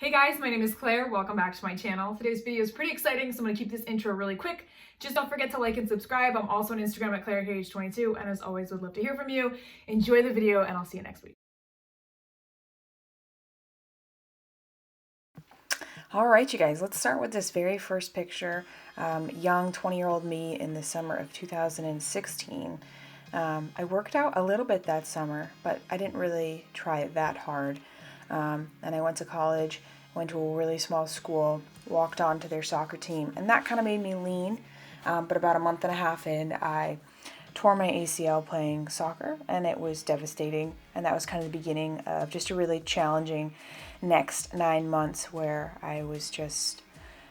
Hey guys, my name is Claire. Welcome back to my channel. Today's video is pretty exciting, so I'm going to keep this intro really quick. Just don't forget to like and subscribe. I'm also on Instagram at ClaireKH22, and as always, would love to hear from you. Enjoy the video, and I'll see you next week. All right, you guys, let's start with this very first picture. Young 20-year-old me in the summer of 2016. I worked out a little bit that summer, but I didn't really try it that hard. And I went to college, went to a really small school, walked on to their soccer team, and that kind of made me lean. But about a month and a half in, I tore my ACL playing soccer, and it was devastating. And that was kind of the beginning of just a really challenging next 9 months where I was just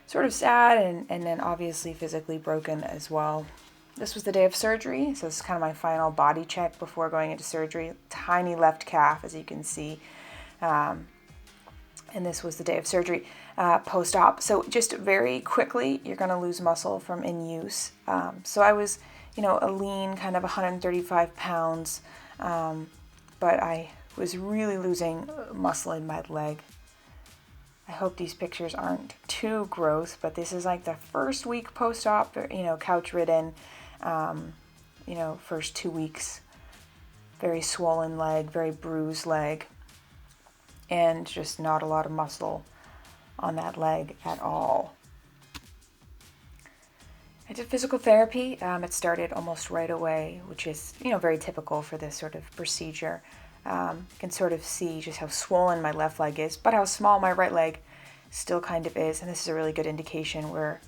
sort of sad and then obviously physically broken as well. This was the day of surgery, so this is kind of my final body check before going into surgery. Tiny left calf, as you can see. And this was the day of surgery, post-op. So just very quickly, you're going to lose muscle from in use. So I was, a lean kind of 135 pounds, but I was really losing muscle in my leg. I hope these pictures aren't too gross, but this is like the first week post-op, couch-ridden, first 2 weeks. Very swollen leg, very bruised leg, and just not a lot of muscle on that leg at all. I did physical therapy. It started almost right away, which is, very typical for this sort of procedure. You can sort of see just how swollen my left leg is, but how small my right leg still kind of is. And this is a really good indication. We're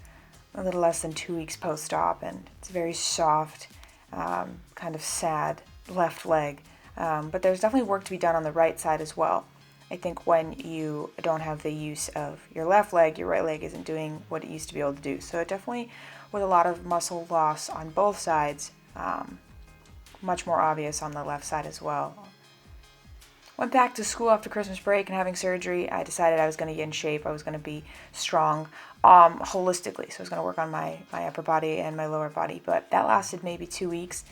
a little less than 2 weeks post-op, and it's a very soft, kind of sad left leg. But there's definitely work to be done on the right side as well. I think when you don't have the use of your left leg, your right leg isn't doing what it used to be able to do. So it definitely was a lot of muscle loss on both sides, much more obvious on the left side as well. Went back to school after Christmas break and having surgery. I decided I was going to get in shape. I was going to be strong holistically. So I was going to work on my upper body and my lower body. But that lasted maybe 2 weeks,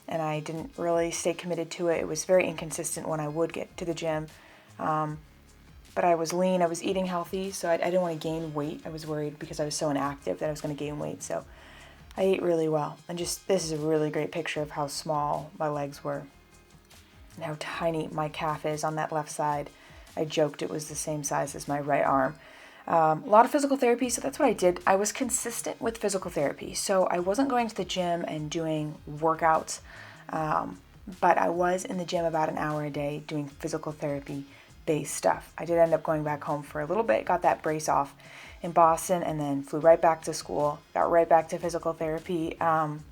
and I didn't really stay committed to it. It was very inconsistent when I would get to the gym. But I was lean, I was eating healthy, so I didn't want to gain weight. I was worried because I was so inactive that I was going to gain weight, so I ate really well. And just, this is a really great picture of how small my legs were and how tiny my calf is on that left side. I joked it was the same size as my right arm. A lot of physical therapy, so that's what I did. I was consistent with physical therapy, so I wasn't going to the gym and doing workouts, but I was in the gym about an hour a day doing physical therapy based stuff. I did end up going back home for a little bit, got that brace off in Boston, and then flew right back to school, got right back to physical therapy, and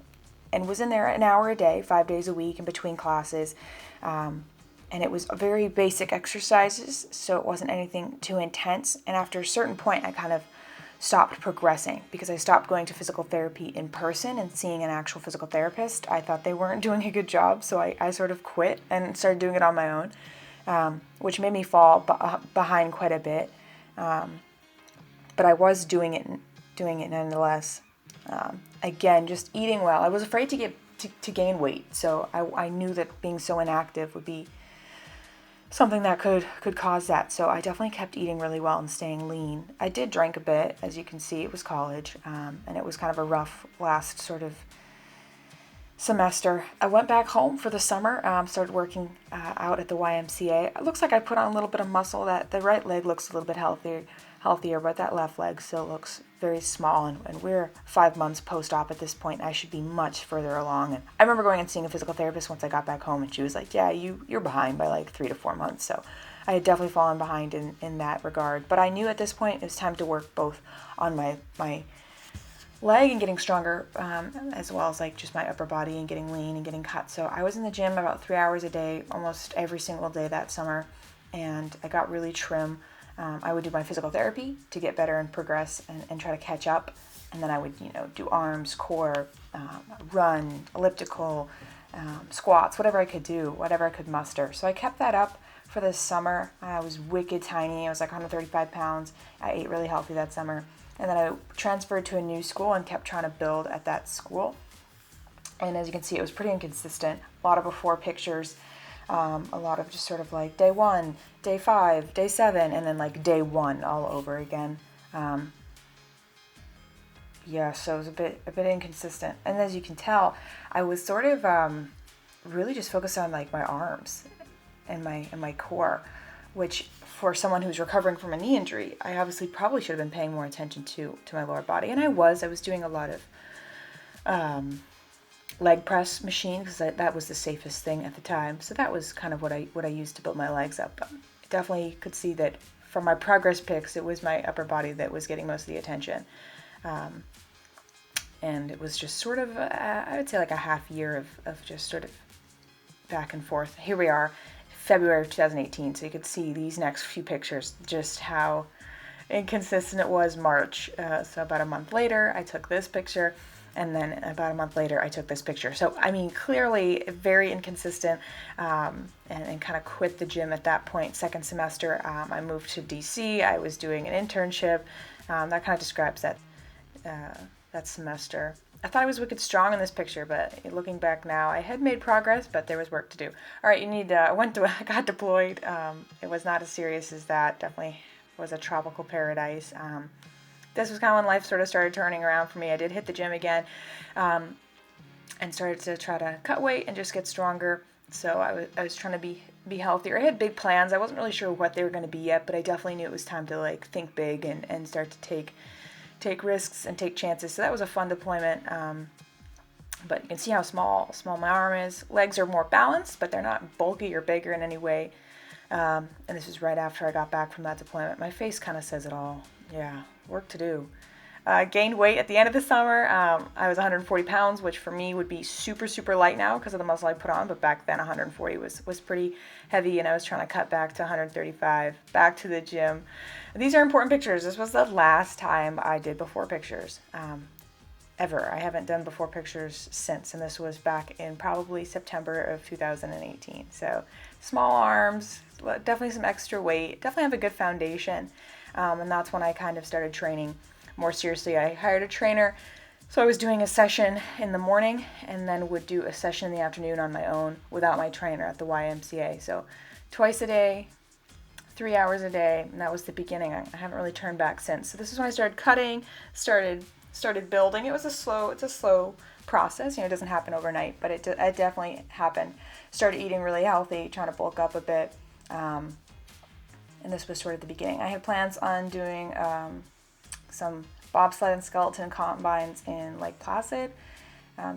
was in there an hour a day, 5 days a week in between classes. And it was very basic exercises, so it wasn't anything too intense. And after a certain point, I kind of stopped progressing because I stopped going to physical therapy in person and seeing an actual physical therapist. I thought they weren't doing a good job, so I sort of quit and started doing it on my own. Which made me fall behind quite a bit, but I was doing it nonetheless. Again, just eating well. I was afraid to gain weight, so I knew that being so inactive would be something that could cause that. So I definitely kept eating really well and staying lean. I did drink a bit, as you can see. It was college, and it was kind of a rough last sort of semester. I went back home for the summer, started working out at the YMCA. It looks like I put on a little bit of muscle. That the right leg looks a little bit healthier, but that left leg still looks very small, and we're 5 months post-op at this point. I should be much further along. And I remember going and seeing a physical therapist once I got back home, and she was like, yeah, you're behind by like 3 to 4 months. So I had definitely fallen behind in that regard. But I knew at this point it was time to work both on my leg and getting stronger, as well as like just my upper body and getting lean and getting cut. So I was in the gym about 3 hours a day, almost every single day that summer, and I got really trim. I would do my physical therapy to get better and progress and try to catch up, and then I would do arms, core, run, elliptical, squats, whatever I could do, whatever I could muster. So I kept that up for this summer. I was wicked tiny. I was like 135 pounds. I ate really healthy that summer. And then I transferred to a new school and kept trying to build at that school. And as you can see, it was pretty inconsistent. A lot of before pictures. A lot of just sort of like day 1, day 5, day 7, and then like day 1 all over again. Yeah, so it was a bit inconsistent. And as you can tell, I was sort of really just focused on like my arms and my core, which for someone who's recovering from a knee injury, I obviously probably should have been paying more attention to my lower body. And I was doing a lot of leg press machine because that was the safest thing at the time. So that was kind of what I used to build my legs up. I definitely could see that from my progress pics, it was my upper body that was getting most of the attention. And it was just sort of, I would say like a half year of just sort of back and forth. Here we are, February of 2018. So you could see these next few pictures, just how inconsistent it was. March. So about a month later, I took this picture. And then about a month later, I took this picture. So, I mean, clearly very inconsistent, and kind of quit the gym at that point. Second semester, I moved to DC. I was doing an internship. That kind of describes that semester. I thought I was wicked strong in this picture, but looking back now, I had made progress, but there was work to do. All right, I got deployed. It was not as serious as that. Definitely was a tropical paradise. This was kind of when life sort of started turning around for me. I did hit the gym again, and started to try to cut weight and just get stronger. So I was trying to be healthier. I had big plans. I wasn't really sure what they were going to be yet, but I definitely knew it was time to like think big and start to take risks and take chances. So that was a fun deployment. But you can see how small my arm is. Legs are more balanced, but they're not bulky or bigger in any way. And this was right after I got back from that deployment. My face kind of says it all. Yeah, work to do. Gained weight at the end of the summer. I was 140 pounds, which for me would be super, super light now because of the muscle I put on. But back then 140 was pretty heavy, and I was trying to cut back to 135, back to the gym. These are important pictures. This was the last time I did before pictures ever. I haven't done before pictures since, and this was back in probably September of 2018. So small arms, definitely some extra weight, definitely have a good foundation. And that's when I kind of started training more seriously. I hired a trainer, so I was doing a session in the morning and then would do a session in the afternoon on my own without my trainer at the YMCA. So twice a day, 3 hours a day, and that was the beginning. I haven't really turned back since. So this is when I started cutting, started building. It's a slow process. It doesn't happen overnight, but it definitely happened. Started eating really healthy, trying to bulk up a bit. And this was sort of the beginning. I had plans on doing some bobsled and skeleton combines in Lake Placid.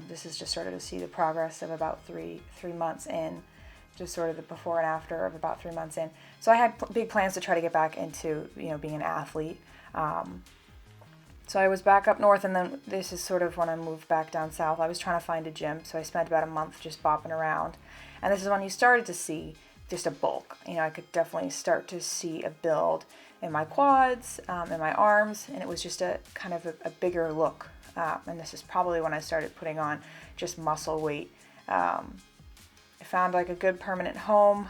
This is just sort of to see the progress of about three months in, just sort of the before and after of about 3 months in. So I had big plans to try to get back into being an athlete. So I was back up north, and then this is sort of when I moved back down south. I was trying to find a gym, so I spent about a month just bopping around. And this is when you started to see just a bulk. I could definitely start to see a build in my quads, in my arms, and it was just a kind of a bigger look. And this is probably when I started putting on just muscle weight. I found like a good permanent home.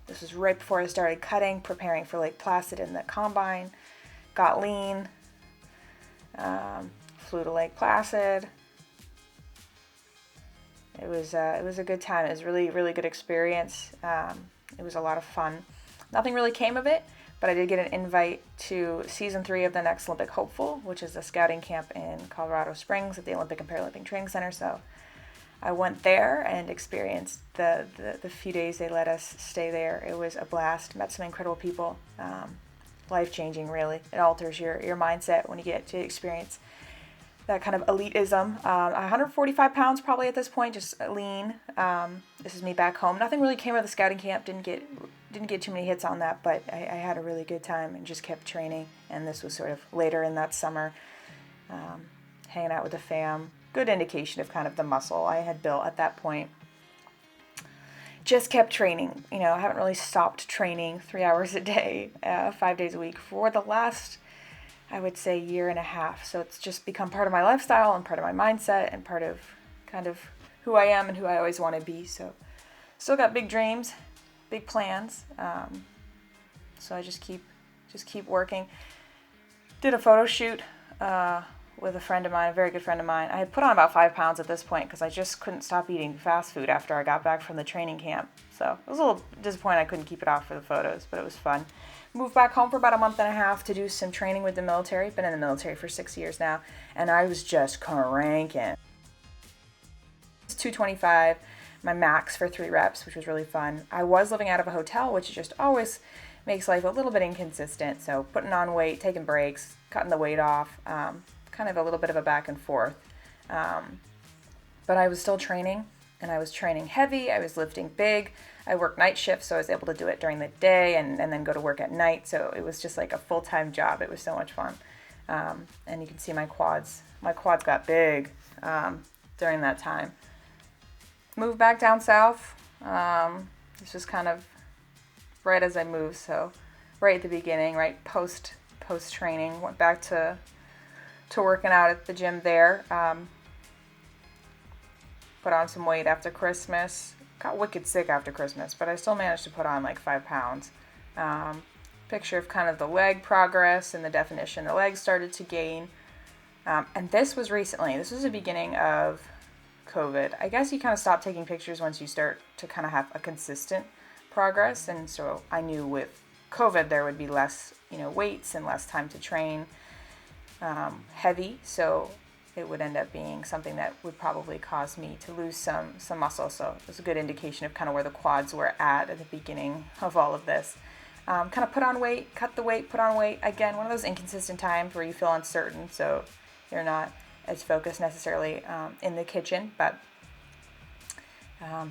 This was right before I started cutting, preparing for Lake Placid in the combine. Got lean. Flew to Lake Placid. It was a good time. It was really, really good experience. It was a lot of fun. Nothing really came of it, but I did get an invite to season 3 of the Next Olympic Hopeful, which is a scouting camp in Colorado Springs at the Olympic and Paralympic Training Center. So I went there and experienced the few days they let us stay there. It was a blast. Met some incredible people. Life-changing, really. It alters your mindset when you get to experience that kind of elitism. 145 pounds probably at this point, just lean. This is me back home. Nothing really came of the scouting camp. Didn't get too many hits on that, but I had a really good time and just kept training. And this was sort of later in that summer, hanging out with the fam. Good indication of kind of the muscle I had built at that point. Just kept training. I haven't really stopped training 3 hours a day, 5 days a week for the last, I would say, year and a half. So it's just become part of my lifestyle and part of my mindset and part of kind of who I am and who I always want to be. So still got big dreams, big plans. So I just keep working. Did a photo shoot with a friend of mine, a very good friend of mine. I had put on about 5 pounds at this point because I just couldn't stop eating fast food after I got back from the training camp. So it was a little disappointing I couldn't keep it off for the photos, but it was fun. Moved back home for about a month and a half to do some training with the military. Been in the military for 6 years now, and I was just cranking. It's 225, my max for 3 reps, which was really fun. I was living out of a hotel, which just always makes life a little bit inconsistent. So putting on weight, taking breaks, cutting the weight off, kind of a little bit of a back and forth. But I was still training, and I was training heavy. I was lifting big. I worked night shifts, so I was able to do it during the day and then go to work at night. So it was just like a full-time job. It was so much fun. And you can see my quads. My quads got big during that time. Moved back down south. This was kind of right as I moved, so right at the beginning, right post training, went back to working out at the gym there. Put on some weight after Christmas. Got wicked sick after Christmas, but I still managed to put on like 5 pounds. Picture of kind of the leg progress and the definition the legs started to gain. And this was recently. This was the beginning of COVID. I guess you kind of stop taking pictures once you start to kind of have a consistent progress. And so I knew with COVID there would be less, weights and less time to train heavy. So it would end up being something that would probably cause me to lose some muscle. So it was a good indication of kind of where the quads were at the beginning of all of this. Kind of put on weight, cut the weight, put on weight. Again, one of those inconsistent times where you feel uncertain, so you're not as focused necessarily in the kitchen. But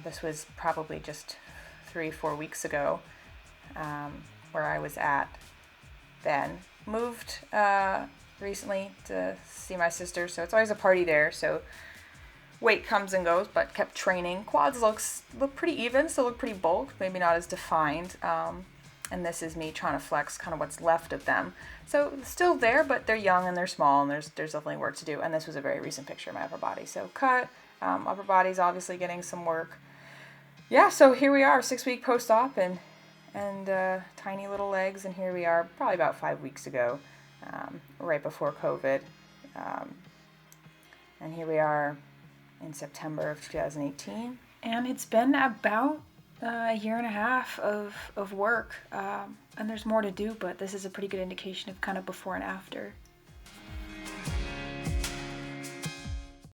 this was probably just 3-4 weeks ago where I was at then. Moved recently to see my sister, so it's always a party there, so weight comes and goes, but kept training. Quads look pretty even, still look pretty bulked, maybe not as defined, and this is me trying to flex kind of what's left of them. So still there, but they're young and they're small, and there's definitely work to do. And this was a very recent picture of my upper body, so cut. Upper body's obviously getting some work. Yeah, so here we are, 6-week post-op, and tiny little legs, and here we are probably about 5 weeks ago, right before COVID, and here we are in September of 2018, and it's been about a year and a half of work, and there's more to do, but this is a pretty good indication of kind of before and after.